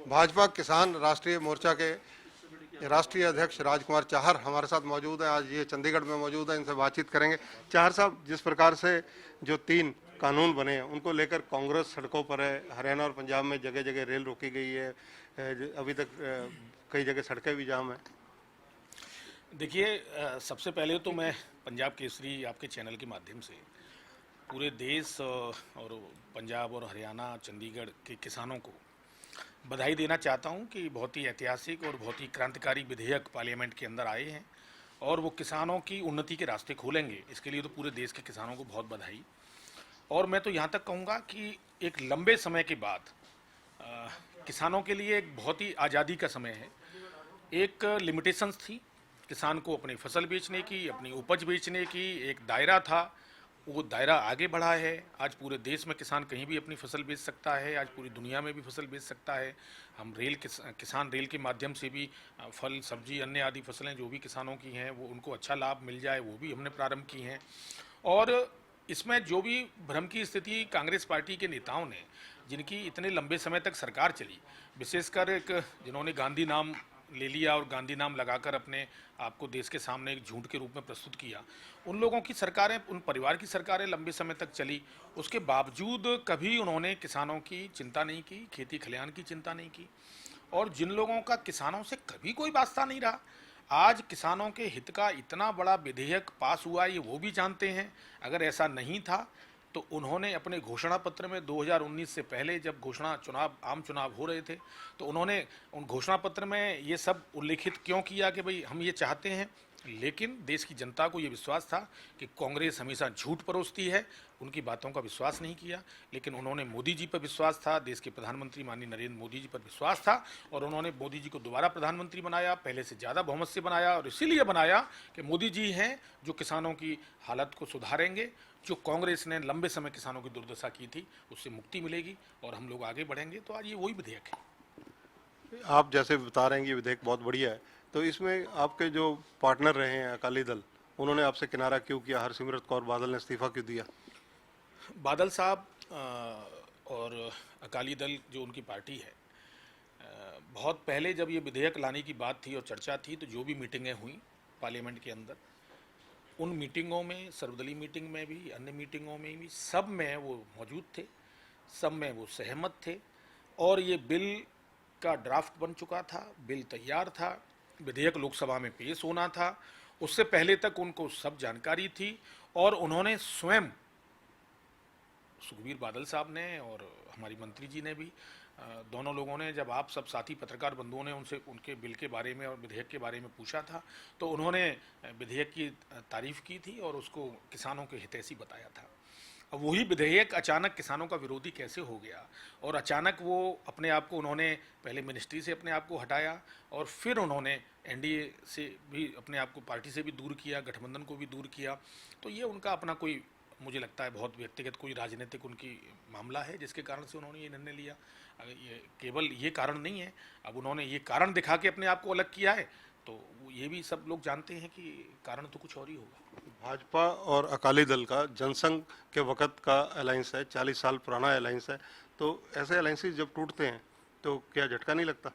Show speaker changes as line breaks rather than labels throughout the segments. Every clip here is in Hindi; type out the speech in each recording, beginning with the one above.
भाजपा किसान राष्ट्रीय मोर्चा के राष्ट्रीय अध्यक्ष राजकुमार चाहर हमारे साथ मौजूद है। आज ये चंडीगढ़ में मौजूद है, इनसे बातचीत करेंगे। चाहर साहब, जिस प्रकार से जो 3 कानून बने हैं उनको लेकर कांग्रेस सड़कों पर है। हरियाणा और पंजाब में जगह जगह रेल रोकी गई है, अभी तक कई जगह सड़कें भी जाम है।
देखिए, सबसे पहले तो मैं पंजाब केसरी आपके चैनल के माध्यम से पूरे देश और पंजाब और हरियाणा चंडीगढ़ के किसानों को बधाई देना चाहता हूं कि बहुत ही ऐतिहासिक और बहुत ही क्रांतिकारी विधेयक पार्लियामेंट के अंदर आए हैं और वो किसानों की उन्नति के रास्ते खोलेंगे। इसके लिए तो पूरे देश के किसानों को बहुत बधाई। और मैं तो यहाँ तक कहूँगा कि एक लंबे समय के बाद अ, किसानों के लिए एक बहुत ही आज़ादी का समय है। एक लिमिटेशंस थी किसान को अपनी फसल बेचने की, अपनी उपज बेचने की, एक दायरा था, वो दायरा आगे बढ़ा है। आज पूरे देश में किसान कहीं भी अपनी फसल बेच सकता है, आज पूरी दुनिया में भी फसल बेच सकता है। हम किसान रेल के माध्यम से भी फल सब्जी अन्य आदि फसलें जो भी किसानों की हैं वो उनको अच्छा लाभ मिल जाए, वो भी हमने प्रारंभ की हैं। और इसमें जो भी भ्रम की स्थिति कांग्रेस पार्टी के नेताओं ने, जिनकी इतने लंबे समय तक सरकार चली, विशेषकर एक जिन्होंने गांधी नाम ले लिया और गांधी नाम लगाकर अपने आपको देश के सामने एक झूठ के रूप में प्रस्तुत किया, उन लोगों की सरकारें, उन परिवार की सरकारें लंबे समय तक चली, उसके बावजूद कभी उन्होंने किसानों की चिंता नहीं की, खेती खलिहान की चिंता नहीं की। और जिन लोगों का किसानों से कभी कोई वास्ता नहीं रहा, आज किसानों के हित का इतना बड़ा विधेयक पास हुआ, ये वो भी जानते हैं। अगर ऐसा नहीं था तो उन्होंने अपने घोषणा पत्र में 2019 से पहले जब आम चुनाव हो रहे थे, तो उन्होंने उन घोषणा पत्र में ये सब उल्लेखित क्यों किया कि भाई हम ये चाहते हैं। लेकिन देश की जनता को ये विश्वास था कि कांग्रेस हमेशा झूठ परोसती है, उनकी बातों का विश्वास नहीं किया। लेकिन उन्होंने मोदी जी पर विश्वास था, देश के प्रधानमंत्री माननीय नरेंद्र मोदी जी पर विश्वास था और उन्होंने मोदी जी को दोबारा प्रधानमंत्री बनाया, पहले से ज़्यादा बहुमत से बनाया। और इसीलिए बनाया कि मोदी जी हैं जो किसानों की हालत को सुधारेंगे। जो कांग्रेस ने लंबे समय किसानों की दुर्दशा की थी उससे मुक्ति मिलेगी और हम लोग आगे बढ़ेंगे। तो आज ये वही विधेयक है।
आप जैसे बता रहे हैं कि विधेयक बहुत बढ़िया है, तो इसमें आपके जो पार्टनर रहे हैं अकाली दल, उन्होंने आपसे किनारा क्यों किया? हरसिमरत कौर बादल ने इस्तीफा क्यों दिया?
बादल साहब और अकाली दल जो उनकी पार्टी है, बहुत पहले जब ये विधेयक लाने की बात थी और चर्चा थी, तो जो भी मीटिंगें हुई पार्लियामेंट के अंदर, उन मीटिंगों में, सर्वदलीय मीटिंग में भी, अन्य मीटिंगों में भी, सब में वो मौजूद थे, सब में वो सहमत थे। और ये बिल का ड्राफ्ट बन चुका था, बिल तैयार था, विधेयक लोकसभा में पेश होना था, उससे पहले तक उनको सब जानकारी थी। और उन्होंने स्वयं, सुखबीर बादल साहब ने और हमारी मंत्री जी ने भी, दोनों लोगों ने, जब आप सब साथी पत्रकार बंधुओं ने उनसे उनके बिल के बारे में और विधेयक के बारे में पूछा था, तो उन्होंने विधेयक की तारीफ की थी और उसको किसानों के हितैषी बताया था। अब वही विधेयक अचानक किसानों का विरोधी कैसे हो गया, और अचानक वो अपने आप को, उन्होंने पहले मिनिस्ट्री से अपने आप को हटाया और फिर उन्होंने एनडीए से भी अपने आप को, पार्टी से भी दूर किया, गठबंधन को भी दूर किया। तो ये उनका अपना कोई, मुझे लगता है बहुत व्यक्तिगत कोई राजनीतिक उनकी मामला है जिसके कारण से उन्होंने ये निर्णय लिया। अगर ये केवल ये कारण नहीं है, अब उन्होंने ये कारण दिखा के अपने आप को अलग किया है, तो ये भी सब लोग जानते हैं कि कारण तो कुछ और ही होगा।
भाजपा और अकाली दल का जनसंघ के वक़्त का अलायंस है, 40 साल पुराना अलायंस है, तो ऐसे अलायंसेस जब टूटते हैं तो क्या झटका नहीं लगता?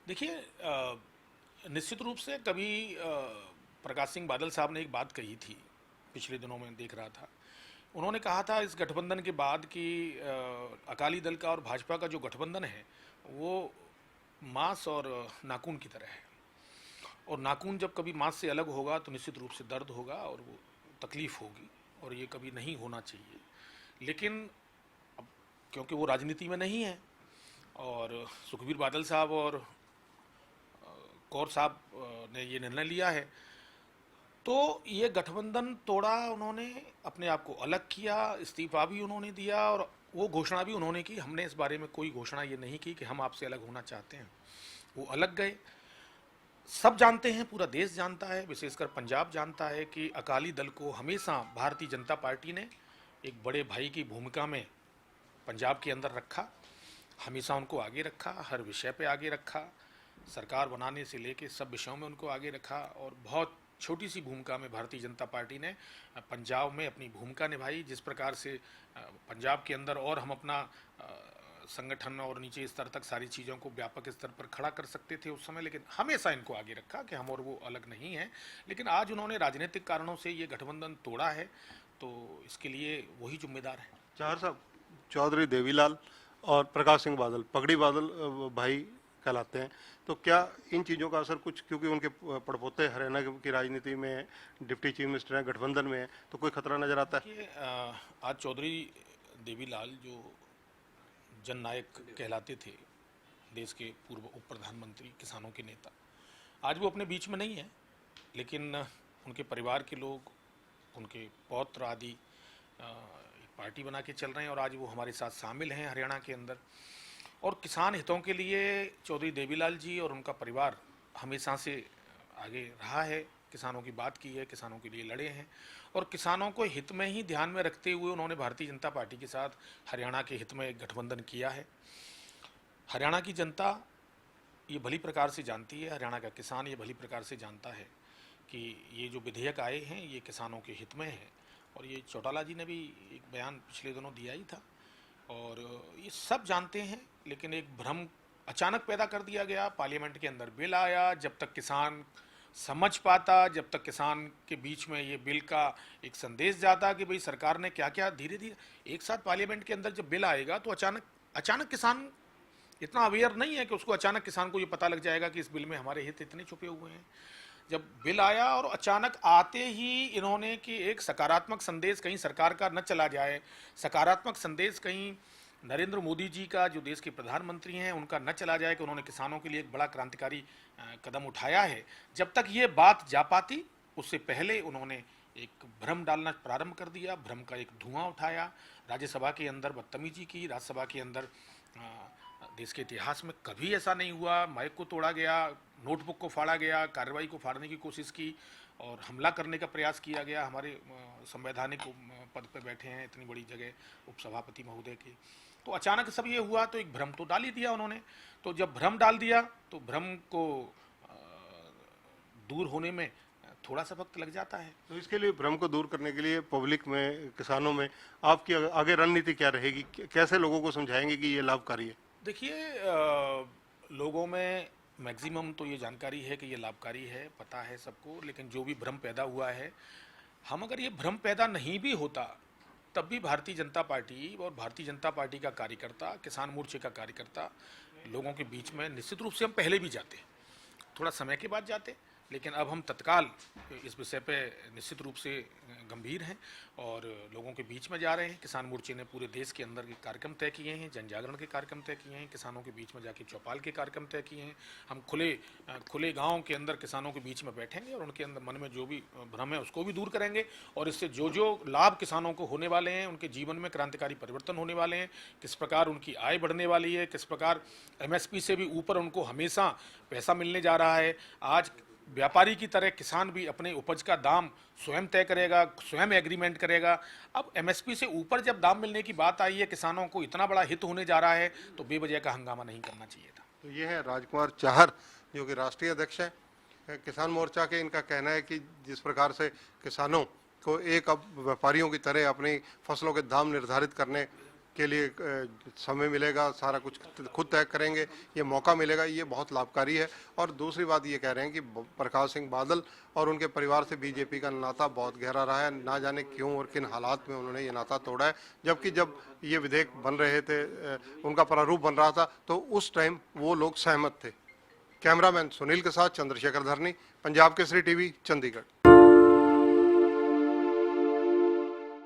देखिए, निश्चित रूप से कभी प्रकाश सिंह बादल साहब ने एक बात कही थी, पिछले दिनों में देख रहा था। उन्होंने कहा था इस गठबंधन के बाद कि अकाली दल का और भाजपा का जो गठबंधन है वो मांस और नाखून की तरह है, और नाखून जब कभी मांस से अलग होगा तो निश्चित रूप से दर्द होगा और वो तकलीफ होगी, और ये कभी नहीं होना चाहिए। लेकिन अब क्योंकि वो राजनीति में नहीं है, और सुखबीर बादल साहब और कौर साहब ने ये निर्णय लिया है, तो ये गठबंधन तोड़ा उन्होंने, अपने आप को अलग किया, इस्तीफा भी उन्होंने दिया और वो घोषणा भी उन्होंने की। हमने इस बारे में कोई घोषणा ये नहीं की कि हम आपसे अलग होना चाहते हैं। वो अलग गए। सब जानते हैं, पूरा देश जानता है, विशेषकर पंजाब जानता है कि अकाली दल को हमेशा भारतीय जनता पार्टी ने एक बड़े भाई की भूमिका में पंजाब के अंदर रखा, हमेशा उनको आगे रखा, हर विषय पे आगे रखा, सरकार बनाने से लेके सब विषयों में उनको आगे रखा। और बहुत छोटी सी भूमिका में भारतीय जनता पार्टी ने पंजाब में अपनी भूमिका निभाई। जिस प्रकार से पंजाब के अंदर, और हम अपना संगठन और नीचे स्तर तक सारी चीज़ों को व्यापक स्तर पर खड़ा कर सकते थे उस समय, लेकिन हमेशा इनको आगे रखा कि हम और वो अलग नहीं हैं। लेकिन आज उन्होंने राजनीतिक कारणों से ये गठबंधन तोड़ा है, तो इसके लिए वही जिम्मेदार है।
चाहर साहब, चौधरी देवीलाल और प्रकाश सिंह बादल, पगड़ी बादल भाई कहलाते हैं, तो क्या इन चीज़ों का असर कुछ, क्योंकि उनके पड़पोते हरियाणा की राजनीति में डिप्टी चीफ मिनिस्टर हैं, गठबंधन में है, तो कोई खतरा नजर आता है?
ये आज चौधरी देवीलाल जो जननायक कहलाते थे, देश के पूर्व उप प्रधानमंत्री, किसानों के नेता, आज वो अपने बीच में नहीं है, लेकिन उनके परिवार के लोग, उनके पौत्र आदि एक पार्टी बना के चल रहे हैं और आज वो हमारे साथ शामिल हैं हरियाणा के अंदर। और किसान हितों के लिए चौधरी देवीलाल जी और उनका परिवार हमेशा से आगे रहा है, किसानों की बात की है, किसानों के लिए लड़े हैं और किसानों को हित में ही ध्यान में रखते हुए उन्होंने भारतीय जनता पार्टी के साथ हरियाणा के हित में एक गठबंधन किया है। हरियाणा की जनता ये भली प्रकार से जानती है, हरियाणा का किसान ये भली प्रकार से जानता है कि ये जो विधेयक आए हैं ये किसानों के हित में है। और ये चौटाला जी ने भी एक बयान पिछले दिनों दिया ही था और ये सब जानते हैं, लेकिन एक भ्रम अचानक पैदा कर दिया गया। पार्लियामेंट के अंदर बिल आया, जब तक किसान समझ पाता, जब तक किसान के बीच में ये बिल का एक संदेश जाता कि भाई सरकार ने क्या क्या, धीरे धीरे एक साथ पार्लियामेंट के अंदर जब बिल आएगा तो अचानक किसान इतना अवेयर नहीं है कि उसको अचानक किसान को ये पता लग जाएगा कि इस बिल में हमारे हित इतने छुपे हुए हैं। जब बिल आया और अचानक आते ही इन्होंने कि एक सकारात्मक संदेश कहीं सरकार का न चला जाए, सकारात्मक संदेश कहीं नरेंद्र मोदी जी का जो देश के प्रधानमंत्री हैं उनका न चला जाए कि उन्होंने किसानों के लिए एक बड़ा क्रांतिकारी कदम उठाया है। जब तक ये बात जा पाती उससे पहले उन्होंने एक भ्रम डालना प्रारंभ कर दिया, भ्रम का एक धुआं उठाया, राज्यसभा के अंदर बदतमीजी की, राज्यसभा के अंदर देश के इतिहास में कभी ऐसा नहीं हुआ, माइक को तोड़ा गया, नोटबुक को फाड़ा गया, कार्रवाई को फाड़ने की कोशिश की और हमला करने का प्रयास किया गया। हमारे संवैधानिक पद पर बैठे हैं इतनी बड़ी जगह उपसभापति महोदय के, तो अचानक सब ये हुआ तो एक भ्रम तो डाल ही दिया उन्होंने। तो जब भ्रम डाल दिया तो भ्रम को दूर होने में थोड़ा सा वक्त लग जाता है।
तो इसके लिए, भ्रम को दूर करने के लिए पब्लिक में, किसानों में आपकी आगे रणनीति क्या रहेगी? कैसे लोगों को समझाएंगे कि ये लाभकारी है?
देखिए, लोगों में मैक्सिमम तो ये जानकारी है कि ये लाभकारी है, पता है सबको, लेकिन जो भी भ्रम पैदा हुआ है, हम अगर ये भ्रम पैदा नहीं भी होता तब भी भारतीय जनता पार्टी और भारतीय जनता पार्टी का कार्यकर्ता, किसान मोर्चे का कार्यकर्ता लोगों के बीच में निश्चित रूप से हम पहले भी जाते, थोड़ा समय के बाद जाते, लेकिन अब हम तत्काल इस विषय पे निश्चित रूप से गंभीर हैं और लोगों के बीच में जा रहे हैं। किसान मोर्चे ने पूरे देश के अंदर के कार्यक्रम तय किए हैं, जन जागरण के कार्यक्रम तय किए हैं, किसानों के बीच में जाके चौपाल के कार्यक्रम तय किए हैं। हम खुले गाँव के अंदर किसानों के बीच में बैठेंगे और उनके अंदर मन में जो भी भ्रम है उसको भी दूर करेंगे और इससे जो जो लाभ किसानों को होने वाले हैं, उनके जीवन में क्रांतिकारी परिवर्तन होने वाले हैं, किस प्रकार उनकी आय बढ़ने वाली है, किस प्रकार MSP से भी ऊपर उनको हमेशा पैसा मिलने जा रहा है। आज व्यापारी की तरह किसान भी अपने उपज का दाम स्वयं तय करेगा, स्वयं एग्रीमेंट करेगा। अब MSP से ऊपर जब दाम मिलने की बात आई है, किसानों को इतना बड़ा हित होने जा रहा है, तो बेवजह का हंगामा नहीं करना चाहिए था।
तो ये है राजकुमार चाहर, जो कि राष्ट्रीय अध्यक्ष हैं किसान मोर्चा के। इनका कहना है कि जिस प्रकार से किसानों को एक अब व्यापारियों की तरह अपनी फसलों के दाम निर्धारित करने के लिए समय मिलेगा, सारा कुछ खुद तय करेंगे, ये मौका मिलेगा, ये बहुत लाभकारी है। और दूसरी बात ये कह रहे हैं कि प्रकाश सिंह बादल और उनके परिवार से बीजेपी का नाता बहुत गहरा रहा है, ना जाने क्यों और किन हालात में उन्होंने ये नाता तोड़ा है। जबकि जब ये विधेयक बन रहे थे, उनका प्रारूप बन रहा था, तो उस टाइम वो लोग सहमत थे। कैमरामैन सुनील के साथ चंद्रशेखर धरनी, पंजाब केसरी TV, चंडीगढ़।